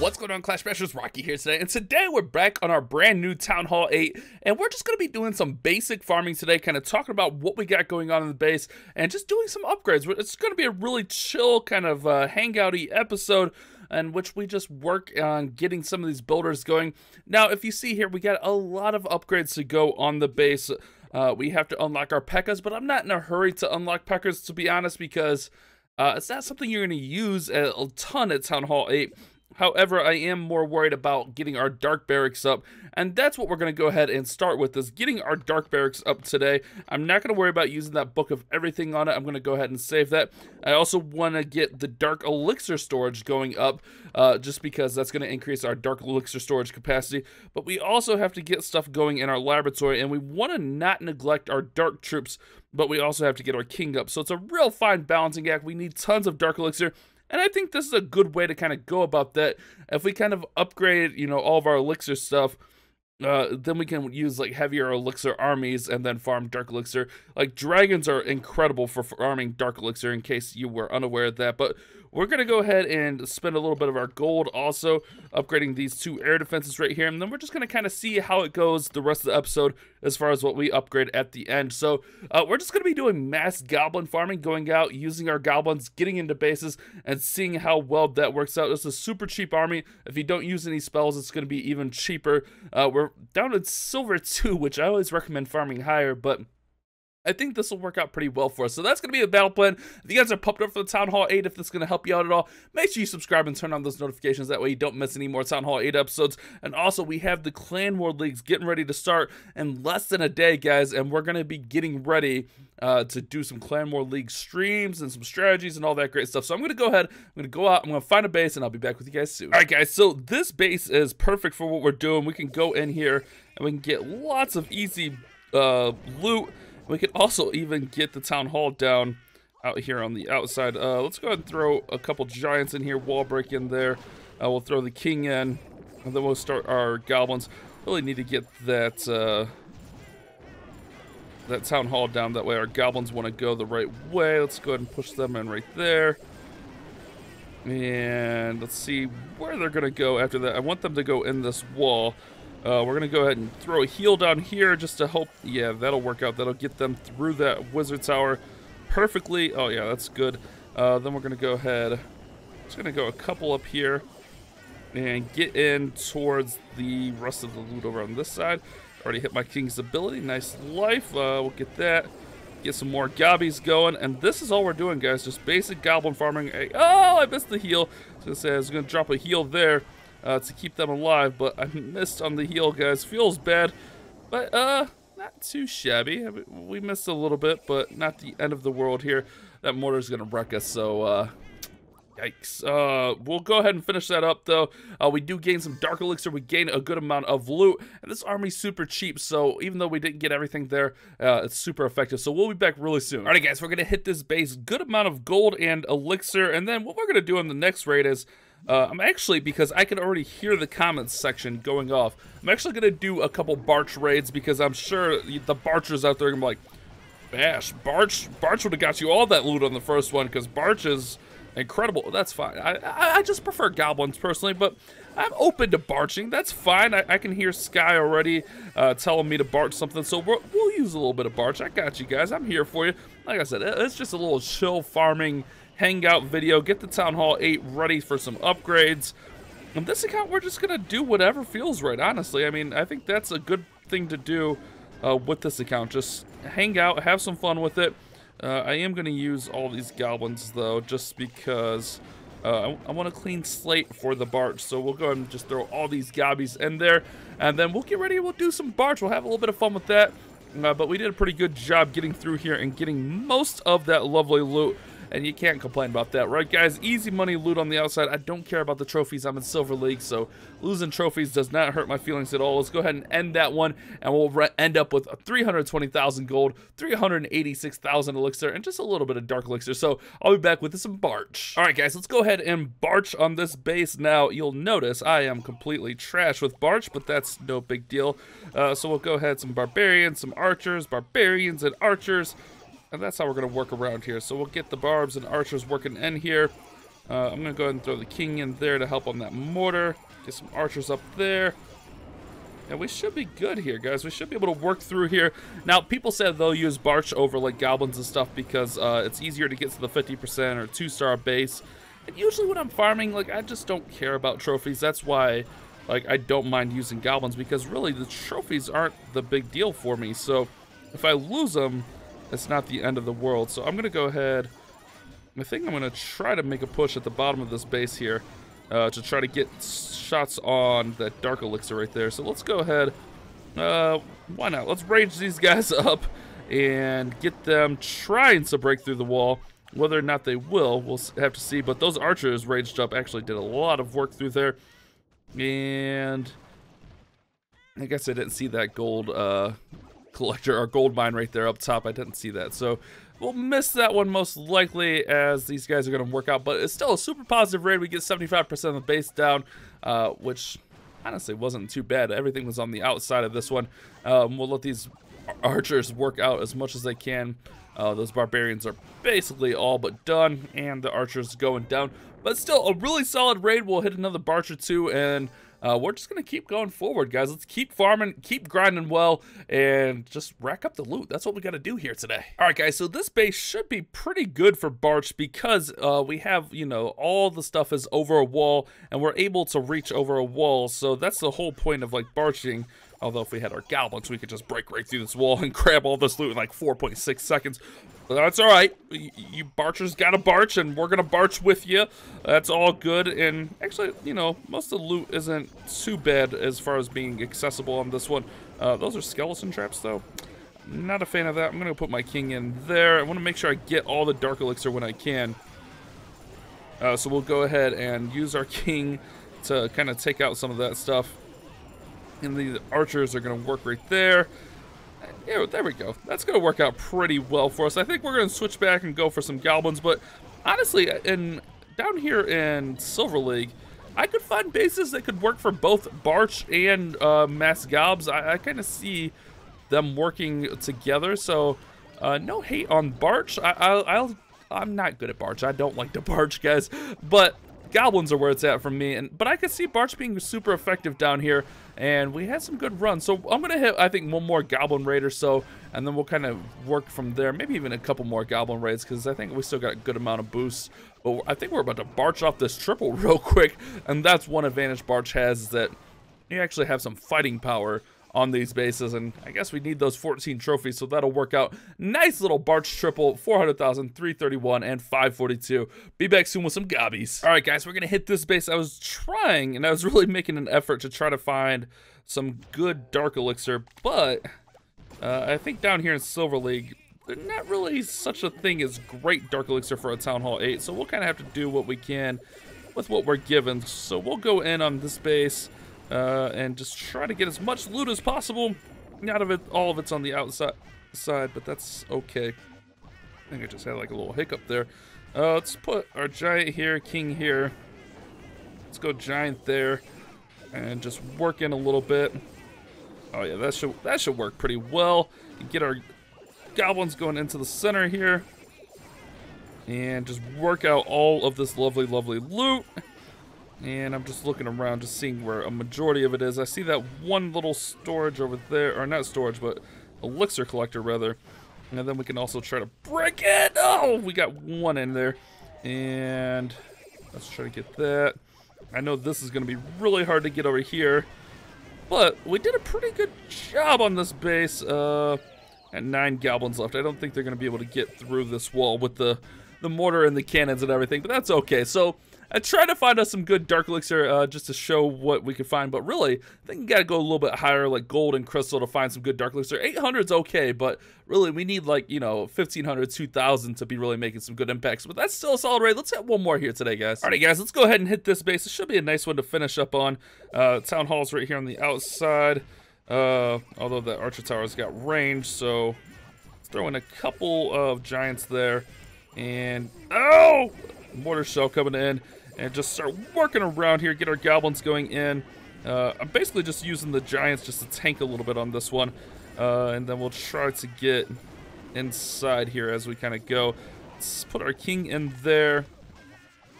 What's going on, Clash Smashers? Rocky here today, and today we're back on our brand new Town Hall 8, and we're just going to be doing some basic farming today, kind of talking about what we got going on in the base, and just doing some upgrades. It's going to be a really chill, kind of hangout-y episode, in which we just work on getting some of these builders going. Now, if you see here, we got a lot of upgrades to go on the base. We have to unlock our P.E.K.K.A.s, but I'm not in a hurry to unlock P.E.K.K.A.s, to be honest, because it's not something you're going to use a ton at Town Hall 8. However, I am more worried about getting our Dark Barracks up, and that's what we're going to go ahead and start with, is getting our Dark Barracks up today. I'm not going to worry about using that Book of Everything on it. I'm going to go ahead and save that. I also want to get the Dark Elixir storage going up, just because that's going to increase our Dark Elixir storage capacity. But we also have to get stuff going in our laboratory, and we want to not neglect our Dark Troops, but we also have to get our King up. So it's a real fine balancing act. We need tons of Dark Elixir. And I think this is a good way to kind of go about that. If we kind of upgrade, all of our elixir stuff, then we can use like heavier elixir armies and then farm dark elixir. Like dragons are incredible for farming dark elixir, in case you were unaware of that. But we're going to go ahead and spend a little bit of our gold also upgrading these two air defenses right here. And then we're just going to kind of see how it goes the rest of the episode as far as what we upgrade at the end. So we're just going to be doing mass goblin farming, going out, using our goblins, getting into bases, and seeing how well that works out. It's a super cheap army. If you don't use any spells, it's going to be even cheaper. We're down at silver 2, which I always recommend farming higher, but I think this will work out pretty well for us. So that's going to be the battle plan. If you guys are pumped up for the Town Hall 8, if this is going to help you out at all, make sure you subscribe and turn on those notifications. That way you don't miss any more Town Hall 8 episodes. And also, we have the Clan War Leagues getting ready to start in less than a day, guys. And we're going to be getting ready to do some Clan War League streams and some strategies and all that great stuff. So I'm going to go ahead, I'm going to go out, I'm going to find a base, and I'll be back with you guys soon. All right, guys, so this base is perfect for what we're doing. We can go in here and we can get lots of easy loot. We can also even get the Town Hall down out here on the outside. Let's go ahead and throw a couple giants in here, wall break in there. We'll throw the king in, and then we'll start our goblins. Really need to get that that Town Hall down. That way our goblins want to go the right way. Let's go ahead and push them in right there. And let's see where they're going to go after that. I want them to go in this wall. We're going to go ahead and throw a heal down here just to help. Yeah, that'll work out. That'll get them through that wizard tower perfectly. Oh, yeah, that's good. Then we're going to go ahead. Just going to go a couple up here and get in towards the rest of the loot over on this side. Already hit my king's ability. Nice life. We'll get that. Get some more gobbies going. And this is all we're doing, guys. Just basic goblin farming. Oh, I missed the heal. I was going to drop a heal there. To keep them alive, but I missed on the heal, guys. Feels bad, but not too shabby. I mean, we missed a little bit, but not the end of the world here. That mortar's gonna wreck us, so yikes. We'll go ahead and finish that up, though. We do gain some dark elixir. We gain a good amount of loot, and this army's super cheap, so even though we didn't get everything there, it's super effective. So we'll be back really soon. All right, guys, we're gonna hit this base. Good amount of gold and elixir, and then what we're gonna do in the next raid is I'm actually, because I can already hear the comments section going off, I'm actually going to do a couple Barch raids, because I'm sure the Barchers out there are going to be like, Bash, Barch would have got you all that loot on the first one, because Barch is incredible. That's fine. I just prefer Goblins, personally, but I'm open to Barching. That's fine. I can hear Sky already telling me to Barch something, so we'll use a little bit of Barch. I got you guys. I'm here for you. Like I said, it's just a little chill farming hangout video. Get the Town Hall 8 ready for some upgrades. On this account, we're just gonna do whatever feels right, honestly. I mean, I think that's a good thing to do with this account. Just hang out, have some fun with it. I am gonna use all these goblins, though, just because I want a clean slate for the Barch. So we'll go ahead and just throw all these gobbies in there, and then we'll get ready. We'll do some Barch. We'll have a little bit of fun with that. But we did a pretty good job getting through here and getting most of that lovely loot. And you can't complain about that, right, guys? Easy money loot on the outside. I don't care about the trophies. I'm in Silver League, so losing trophies does not hurt my feelings at all. Let's go ahead and end that one, and we'll end up with 320,000 gold, 386,000 elixir, and just a little bit of dark elixir. So I'll be back with some Barch. All right, guys, let's go ahead and Barch on this base. Now, you'll notice I am completely trash with Barch, but that's no big deal. So we'll go ahead, some barbarians, some archers, barbarians, and archers. And that's how we're going to work around here. So we'll get the barbs and archers working in here. I'm going to go ahead and throw the king in there to help on that mortar. Get some archers up there. And we should be good here, guys. We should be able to work through here. Now, people said they'll use Barch over, like, goblins and stuff because it's easier to get to the 50% or 2-star base. And usually when I'm farming, like, I just don't care about trophies. That's why, like, I don't mind using goblins because, really, the trophies aren't the big deal for me. So, if I lose them, it's not the end of the world. So, I'm going to go ahead. I think I'm going to try to make a push at the bottom of this base here. To try to get shots on that Dark Elixir right there. So let's go ahead. Why not? Let's rage these guys up and get them trying to break through the wall. Whether or not they will, we'll have to see. But those archers raged up actually did a lot of work through there. And I guess I didn't see that gold collector or gold mine right there up top. I didn't see that. So we'll miss that one most likely as these guys are going to work out. But it's still a super positive raid. We get 75% of the base down, which honestly wasn't too bad. Everything was on the outside of this one. We'll let these archers work out as much as they can. Those barbarians are basically all but done, and the archers going down. But still, a really solid raid. We'll hit another Barch or two, and we're just going to keep going forward, guys. Let's keep farming, keep grinding well, and just rack up the loot. That's what we got to do here today. All right, guys, so this base should be pretty good for Barch because we have, you know, all the stuff is over a wall, and we're able to reach over a wall. So that's the whole point of, like, barching. Although if we had our goblins, we could just break right through this wall and grab all this loot in like 4.6 seconds. But that's all right. You barchers got to barch, and we're going to barch with you. That's all good. And actually, you know, most of the loot isn't too bad as far as being accessible on this one. Those are skeleton traps, though. Not a fan of that. I'm going to put my king in there. I want to make sure I get all the Dark Elixir when I can. So we'll go ahead and use our king to kind of take out some of that stuff. And the archers are going to work right there. Yeah, there we go. That's going to work out pretty well for us. I think we're going to switch back and go for some goblins. But honestly, down here in Silver League, I could find bases that could work for both Barch and Mass Gobs. I kind of see them working together. So no hate on Barch. I'm not good at Barch. I don't like to Barch, guys. But goblins are where it's at for me. But I could see Barch being super effective down here. And we had some good runs. So I'm going to hit, I think, one more goblin raid or so. And then we'll kind of work from there. Maybe even a couple more goblin raids. Because I think we still got a good amount of boosts. But I think we're about to barch off this triple real quick. And that's one advantage Barch has, is that you actually have some fighting power on these bases, and I guess we need those 14 trophies, so that'll work out. Nice little Barch triple, 400,000, 331, and 542. Be back soon with some gobbies. All right, guys, we're gonna hit this base. I was trying, and I was really making an effort to try to find some good Dark Elixir, but I think down here in Silver League, there's not really such a thing as great Dark Elixir for a Town Hall 8, so we'll kind of have to do what we can with what we're given. So we'll go in on this base, and just try to get as much loot as possible. Out of it, all of it's on the outside, but that's okay. I think I just had like a little hiccup there. Let's put our giant here, king here. Let's go giant there, and just work in a little bit. Oh yeah, that should work pretty well. Get our goblins going into the center here, and just work out all of this lovely, lovely loot. And I'm just looking around, just seeing where a majority of it is. I see that one little storage over there, or not storage, but elixir collector, rather. And then we can also try to break it. Oh, we got one in there. And let's try to get that. I know this is going to be really hard to get over here. But we did a pretty good job on this base. And 9 goblins left. I don't think they're going to be able to get through this wall with the mortar and the cannons and everything. But that's okay. So I tried to find us some good Dark Elixir just to show what we could find, but really, I think you gotta go a little bit higher, like gold and crystal, to find some good Dark Elixir. 800's okay, but really, we need like, you know, 1,500, 2,000 to be really making some good impacts. But that's still a solid raid. Let's hit one more here today, guys. All right, guys, let's go ahead and hit this base. It should be a nice one to finish up on. Town Hall's right here on the outside, although the Archer Tower's got range, so let's throw in a couple of giants there. And, oh! Mortar shell coming in. And just start working around here, get our goblins going in. I'm basically just using the giants just to tank a little bit on this one. And then we'll try to get inside here as we kind of go. Let's put our king in there.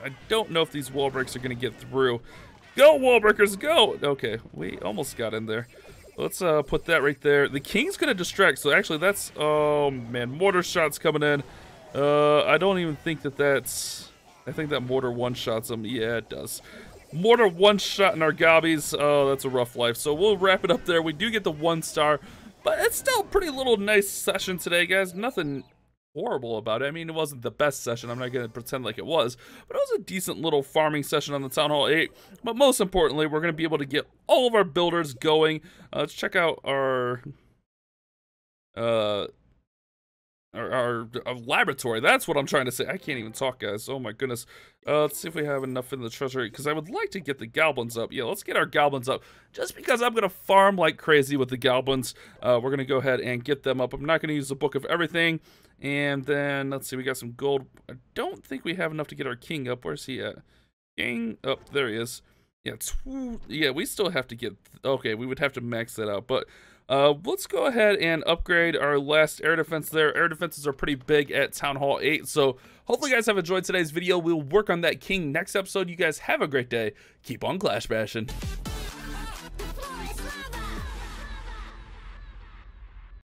I don't know if these wall breaks are going to get through. Go, wall breakers, go! Okay, we almost got in there. Let's put that right there. The king's going to distract, so actually that's... Oh, man, mortar shots coming in. I don't even think that that's... I think that mortar one-shots him. Yeah, it does. Mortar one-shot in our gobbies. Oh, that's a rough life. So we'll wrap it up there. We do get the 1 star, but it's still a pretty little nice session today, guys. Nothing horrible about it. I mean, it wasn't the best session. I'm not going to pretend like it was, but it was a decent little farming session on the Town Hall 8. But most importantly, we're going to be able to get all of our builders going. Let's check out our laboratory. That's what I'm trying to say. I can't even talk, guys. Oh my goodness. Let's see if we have enough in the treasury, because I would like to get the goblins up. Yeah, let's get our goblins up, just because I'm gonna farm like crazy with the goblins. We're gonna go ahead and get them up. I'm not gonna use the book of everything. And then let's see, we got some gold. I don't think we have enough to get our king up. Where's he at? King up. Oh, there he is. Yeah, yeah, we still have to get... Okay, we would have to max that out, but let's go ahead and upgrade our last air defense there. Air defenses are pretty big at Town Hall 8, so hopefully you guys have enjoyed today's video. We'll work on that king next episode. You guys have a great day. Keep on Clash bashing.